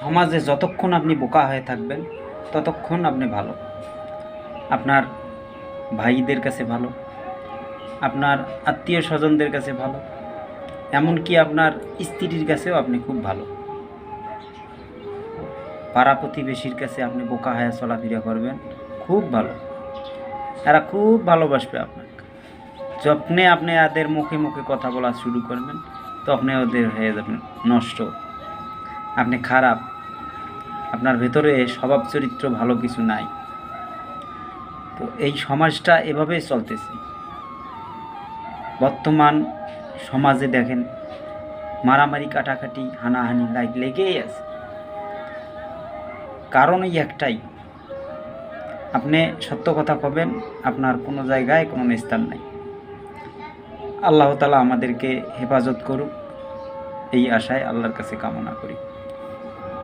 সমাজে যতক্ষণ আপনি বোকা হয়ে থাকবেন ততক্ষণ আপনি ভালো, আপনার ভাইদের কাছে ভালো, আপনার আত্মীয় স্বজনদের কাছে ভালো, এমনকি আপনার স্ত্রীর কাছেও আপনি খুব ভালো। পাড়া প্রতিবেশীর কাছে আপনি বোকা হয়ে চলাফেরা করবেন, খুব ভালো, এরা খুব ভালোবাসবে আপনাকে। যখনই আপনি এদের মুখে মুখে কথা বলা শুরু করবেন তখনই ওদের হয়ে যাবেন নষ্ট, আপনি খারাপ, আপনার ভেতরে স্বভাব চরিত্র ভালো কিছু নাই। তো এই সমাজটা এভাবেই চলতেছে। বর্তমান সমাজে দেখেন মারামারি কাটাকাটি হানাহানি লেগেই আছে। কারণ এই একটাই, আপনি সত্য কথা কবেন, আপনার কোনো জায়গায় কোনো স্থান নাই। আল্লাহ তাআলা আমাদেরকে হেফাজত করুক, এই আশায় আল্লাহর কাছে কামনা করি।